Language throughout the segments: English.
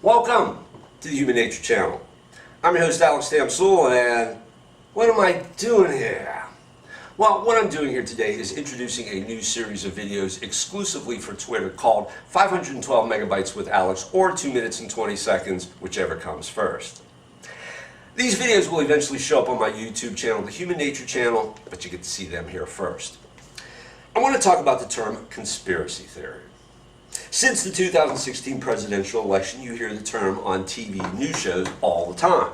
Welcome to the Human Nature Channel. I'm your host, Alex Damsul, and what am I doing here? Well, what I'm doing here today is introducing a new series of videos exclusively for Twitter called 512 Megabytes with Alex, or 2 minutes and 20 seconds, whichever comes first. These videos will eventually show up on my YouTube channel, the Human Nature Channel, but you get to see them here first. I want to talk about the term conspiracy theory. Since the 2016 presidential election, you hear the term on TV news shows all the time.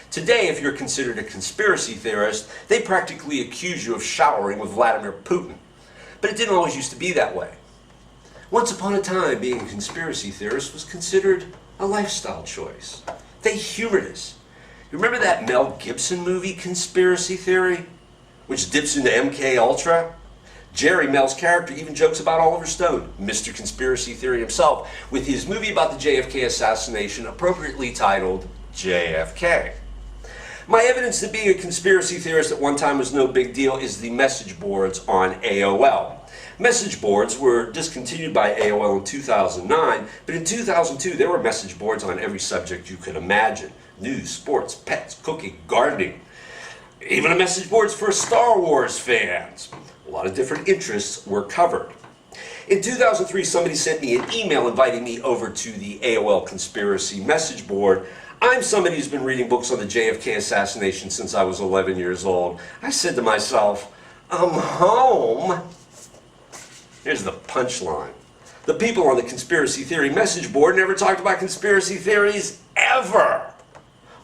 Today, if you're considered a conspiracy theorist, they practically accuse you of showering with Vladimir Putin. But it didn't always used to be that way. Once upon a time, being a conspiracy theorist was considered a lifestyle choice. They humored us. You remember that Mel Gibson movie, Conspiracy Theory, which dips into MK Ultra? Jerry, Mel's character, even jokes about Oliver Stone, Mr. Conspiracy Theory himself, with his movie about the JFK assassination appropriately titled JFK. My evidence that being a conspiracy theorist at one time was no big deal is the message boards on AOL. Message boards were discontinued by AOL in 2009, but in 2002 there were message boards on every subject you could imagine. News, sports, pets, cooking, gardening. Even a message boards for Star Wars fans. A lot of different interests were covered. In 2003, somebody sent me an email inviting me over to the AOL conspiracy message board. I'm somebody who's been reading books on the JFK assassination since I was 11 years old. I said to myself, I'm home. Here's the punchline. The people on the conspiracy theory message board never talked about conspiracy theories ever.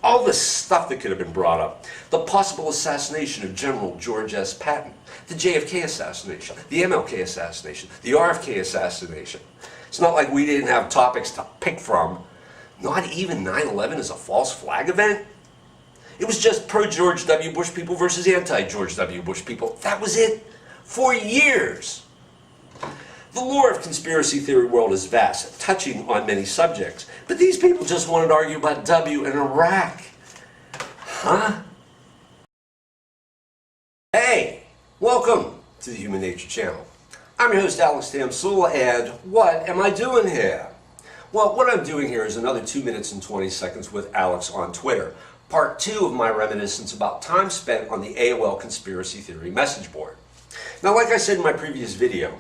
All the stuff that could have been brought up. The possible assassination of General George S. Patton. The JFK assassination. The MLK assassination. The RFK assassination. It's not like we didn't have topics to pick from. Not even 9/11 is a false flag event. It was just pro-George W. Bush people versus anti-George W. Bush people. That was it. For years. The lore of conspiracy theory world is vast, touching on many subjects. But these people just wanted to argue about W and Iraq. Huh? Hey, welcome to the Human Nature Channel. I'm your host, Alex Damsul, and what am I doing here? Well, what I'm doing here is another 2 minutes and 20 seconds with Alex on Twitter. Part 2 of my reminiscence about time spent on the AOL conspiracy theory message board. Now, like I said in my previous video,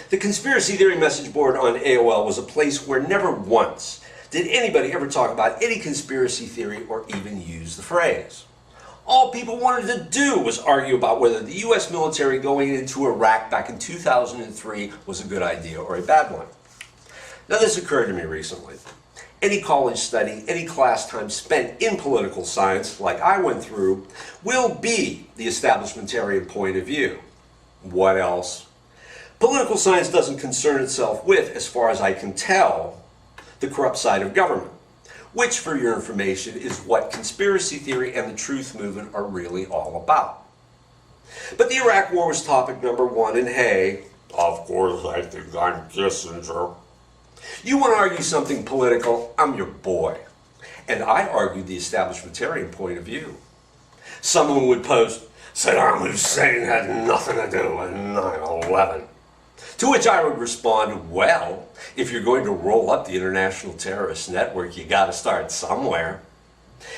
the conspiracy theory message board on AOL was a place where never once did anybody ever talk about any conspiracy theory or even use the phrase. All people wanted to do was argue about whether the U.S. military going into Iraq back in 2003 was a good idea or a bad one. Now, this occurred to me recently. Any college study, any class time spent in political science, like I went through, will be the establishmentarian point of view. What else? Political science doesn't concern itself with, as far as I can tell, the corrupt side of government, which, for your information, is what conspiracy theory and the truth movement are really all about. But the Iraq War was topic number one, and hey, of course I think I'm Kissinger. You want to argue something political, I'm your boy. And I argued the establishmentarian point of view. Someone would post, Saddam Hussein had nothing to do with 9/11. To which I would respond, well, if you're going to roll up the international terrorist network, you got to start somewhere.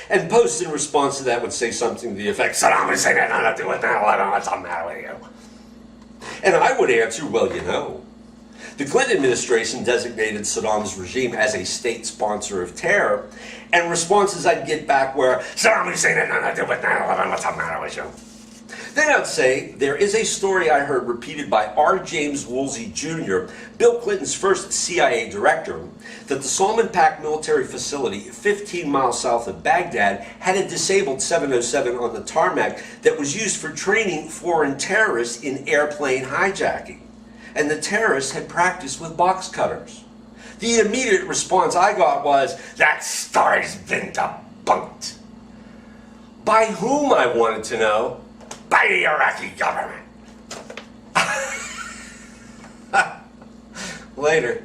And posts in response to that would say something to the effect, Saddam Hussein had nothing to do with 9/11, what's the matter with you? And I would answer, well, you know, the Clinton administration designated Saddam's regime as a state sponsor of terror, and responses I'd get back were, Saddam Hussein had nothing to do with 9/11, what's the matter with you? Then I'd say, there is a story I heard repeated by R. James Woolsey Jr., Bill Clinton's first CIA director, that the Salman Pak military facility 15 miles south of Baghdad had a disabled 707 on the tarmac that was used for training foreign terrorists in airplane hijacking. And the terrorists had practiced with box cutters. The immediate response I got was, that story's been debunked. By whom, I wanted to know? By the Iraqi government. Later.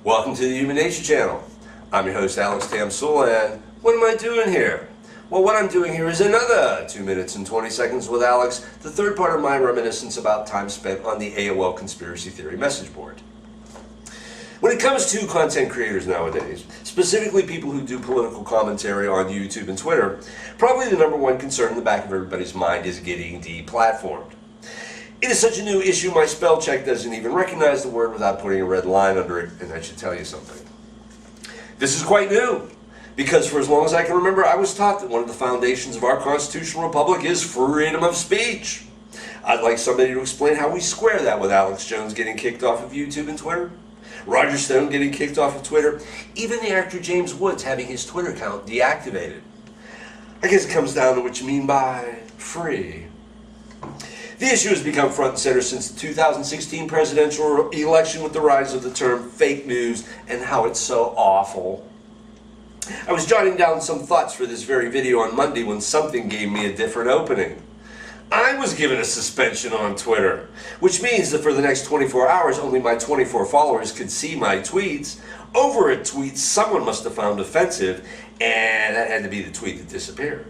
Welcome to the Human Nature Channel. I'm your host, Alex Damsul, and what am I doing here? Well, what I'm doing here is another 2 minutes and 20 seconds with Alex, the third part of my reminiscence about time spent on the AOL conspiracy theory message board. When When it comes to content creators nowadays, specifically people who do political commentary on YouTube and Twitter, probably the number one concern in the back of everybody's mind is getting deplatformed. It is such a new issue, my spell check doesn't even recognize the word without putting a red line under it, and I should tell you something. This is quite new, because for as long as I can remember, I was taught that one of the foundations of our constitutional republic is freedom of speech. I'd like somebody to explain how we square that with Alex Jones getting kicked off of YouTube and Twitter, Roger Stone getting kicked off of Twitter, even the actor James Woods having his Twitter account deactivated. I guess it comes down to what you mean by free. The issue has become front and center since the 2016 presidential election with the rise of the term fake news and how it's so awful. I was jotting down some thoughts for this very video on Monday when something gave me a different opening. I was given a suspension on Twitter, which means that for the next 24 hours, only my 24 followers could see my tweets. Over a tweet someone must have found offensive, and that had to be the tweet that disappeared.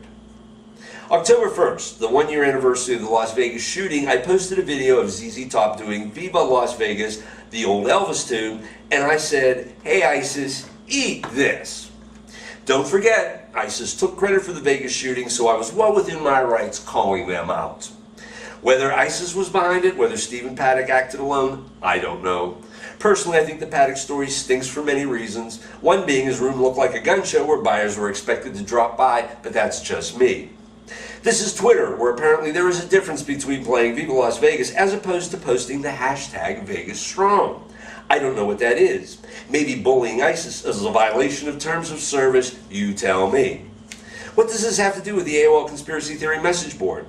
October 1st, the one-year anniversary of the Las Vegas shooting, I posted a video of ZZ Top doing Viva Las Vegas, the old Elvis tune, and I said, "Hey ISIS, eat this." Don't forget, ISIS took credit for the Vegas shooting, so I was well within my rights calling them out. Whether ISIS was behind it, whether Stephen Paddock acted alone, I don't know. Personally, I think the Paddock story stinks for many reasons. One being his room looked like a gun show where buyers were expected to drop by, but that's just me. This is Twitter, where apparently there is a difference between playing Viva Las Vegas as opposed to posting the hashtag Vegas Strong. I don't know what that is. Maybe bullying ISIS is a violation of terms of service, you tell me. What does this have to do with the AOL conspiracy theory message board?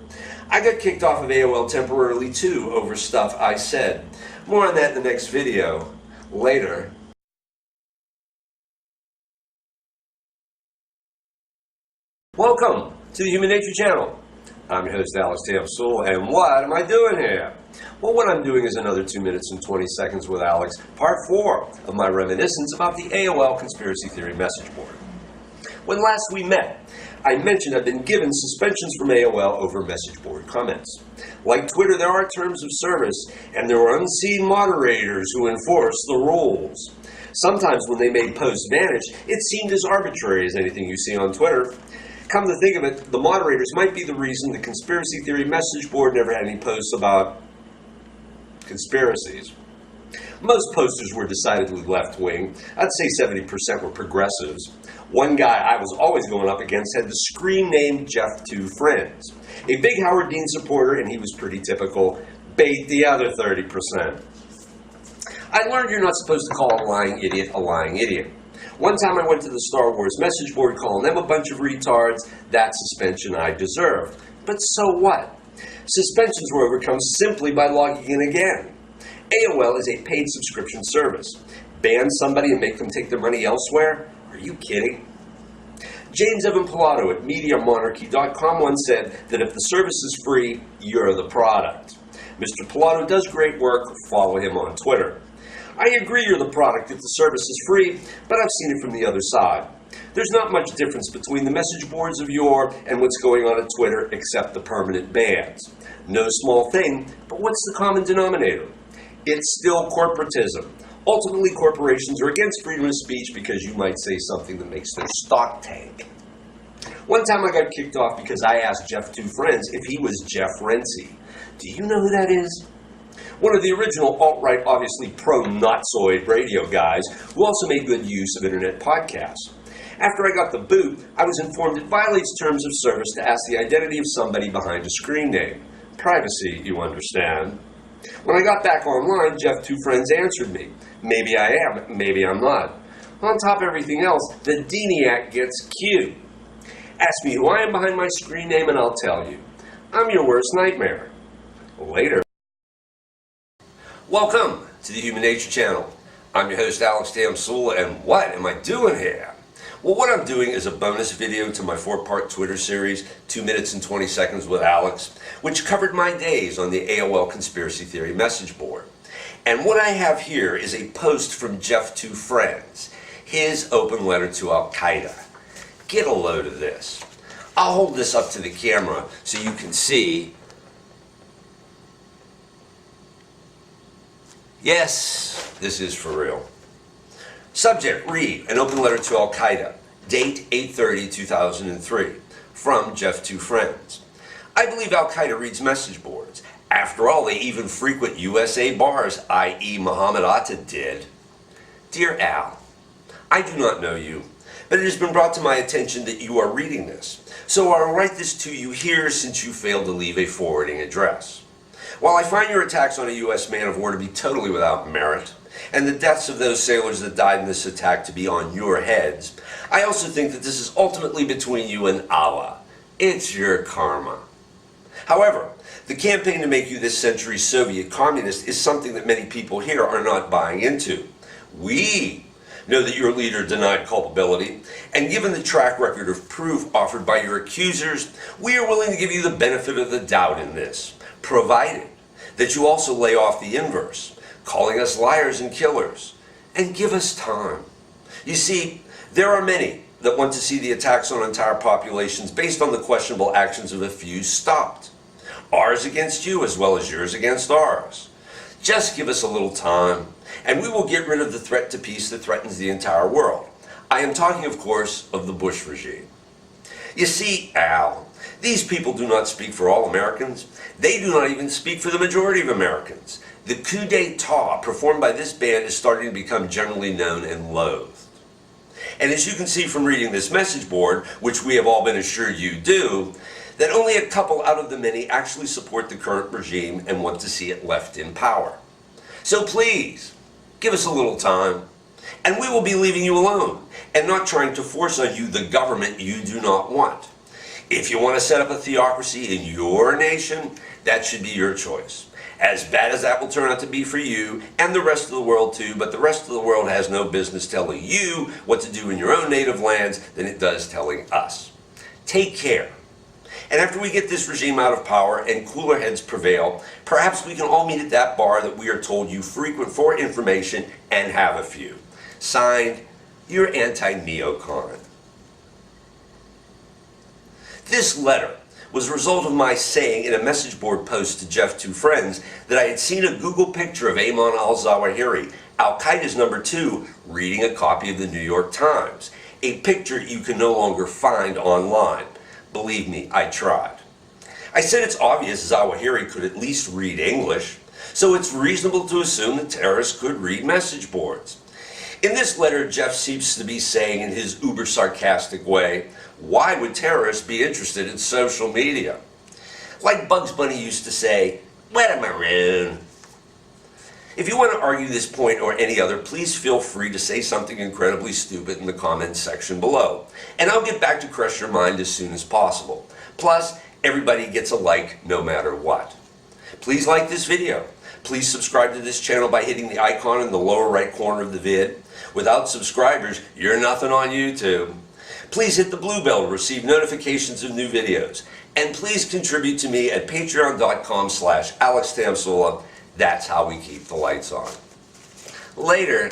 I got kicked off of AOL temporarily too over stuff I said. More on that in the next video. Later. Welcome to the Human Nature channel. I'm your host Alex Tamsul, and what am I doing here? Well, what I'm doing is another 2 minutes and 20 seconds with Alex, part 4 of my reminiscence about the AOL conspiracy theory message board. When last we met, I mentioned I've been given suspensions from AOL over message board comments. Like Twitter, there are terms of service, and there are unseen moderators who enforce the rules. Sometimes when they made posts vanish, it seemed as arbitrary as anything you see on Twitter. Come to think of it, the moderators might be the reason the conspiracy theory message board never had any posts about conspiracies. Most posters were decidedly left-wing. I'd say 70% were progressives. One guy I was always going up against had the screen name Jeff Two Friends. A big Howard Dean supporter, and he was pretty typical. Bait the other 30%. I learned you're not supposed to call a lying idiot a lying idiot. One time I went to the Star Wars message board calling them a bunch of retards. That suspension I deserved. But so what? Suspensions were overcome simply by logging in again. AOL is a paid subscription service. Ban somebody and make them take their money elsewhere? Are you kidding? James Evan Pilato at MediaMonarchy.com once said that if the service is free, you're the product. Mr. Pilato does great work. Follow him on Twitter. I agree you're the product if the service is free, but I've seen it from the other side. There's not much difference between the message boards of yore and what's going on at Twitter except the permanent bans. No small thing, but what's the common denominator? It's still corporatism. Ultimately, corporations are against freedom of speech because you might say something that makes their stock tank. One time I got kicked off because I asked Jeff Two Friends if he was Jeff Renzi. Do you know who that is? One of the original alt-right, obviously pro-Nazoid radio guys who also made good use of internet podcasts. After I got the boot, I was informed it violates terms of service to ask the identity of somebody behind a screen name. Privacy, you understand. When I got back online, Jeff Two Friends answered me. Maybe I am, maybe I'm not. On top of everything else, the Deniac gets cute. Ask me who I am behind my screen name and I'll tell you. I'm your worst nightmare. Later. Welcome to the Human Nature channel. I'm your host Alex Tamsul, and what am I doing here? Well, what I'm doing is a bonus video to my 4-part Twitter series, 2 minutes and 20 seconds with Alex, which covered my days on the AOL conspiracy theory message board. And what I have here is a post from Jeff Two Friends, his open letter to Al-Qaeda. Get a load of this. I'll hold this up to the camera so you can see. Yes, this is for real. Subject, read an open letter to Al-Qaeda. Date 8/30/2003. From Jeff Two Friends. I believe Al-Qaeda reads message boards. After all, they even frequent USA bars, i.e. Muhammad Atta did. Dear Al, I do not know you, but it has been brought to my attention that you are reading this. So I'll write this to you here since you failed to leave a forwarding address. While I find your attacks on a U.S. man of war to be totally without merit, and the deaths of those sailors that died in this attack to be on your heads, I also think that this is ultimately between you and Allah. It's your karma. However, the campaign to make you this century's Soviet communist is something that many people here are not buying into. We know that your leader denied culpability, and given the track record of proof offered by your accusers, we are willing to give you the benefit of the doubt in this, provided that you also lay off the inverse, calling us liars and killers, and give us time. You see, there are many that want to see the attacks on entire populations based on the questionable actions of a few stopped. Ours against you as well as yours against ours. Just give us a little time, and we will get rid of the threat to peace that threatens the entire world. I am talking, of course, of the Bush regime. You see, Al, these people do not speak for all Americans. They do not even speak for the majority of Americans. The coup d'etat performed by this band is starting to become generally known and loathed. And as you can see from reading this message board, which we have all been assured you do, that only a couple out of the many actually support the current regime and want to see it left in power. So please, give us a little time, and we will be leaving you alone, and not trying to force on you the government you do not want. If you want to set up a theocracy in your nation, that should be your choice. As bad as that will turn out to be for you, and the rest of the world too, but the rest of the world has no business telling you what to do in your own native lands than it does telling us. Take care. And after we get this regime out of power and cooler heads prevail, perhaps we can all meet at that bar that we are told you frequent for information and have a few. Signed, your anti-neocon. This letter was a result of my saying in a message board post to Jeff Two Friends that I had seen a Google picture of Ayman al-Zawahiri, Al-Qaeda's number 2, reading a copy of the New York Times, a picture you can no longer find online. Believe me, I tried. I said it's obvious Zawahiri could at least read English, so it's reasonable to assume that terrorists could read message boards. In this letter, Jeff seems to be saying in his uber-sarcastic way, why would terrorists be interested in social media? Like Bugs Bunny used to say, what a maroon. If you want to argue this point or any other, please feel free to say something incredibly stupid in the comments section below, and I'll get back to crush your mind as soon as possible. Plus, everybody gets a like no matter what. Please like this video. Please subscribe to this channel by hitting the icon in the lower right corner of the vid. Without subscribers, you're nothing on YouTube. Please hit the blue bell to receive notifications of new videos. And please contribute to me at patreon.com/AlexTamsula. That's how we keep the lights on. Later.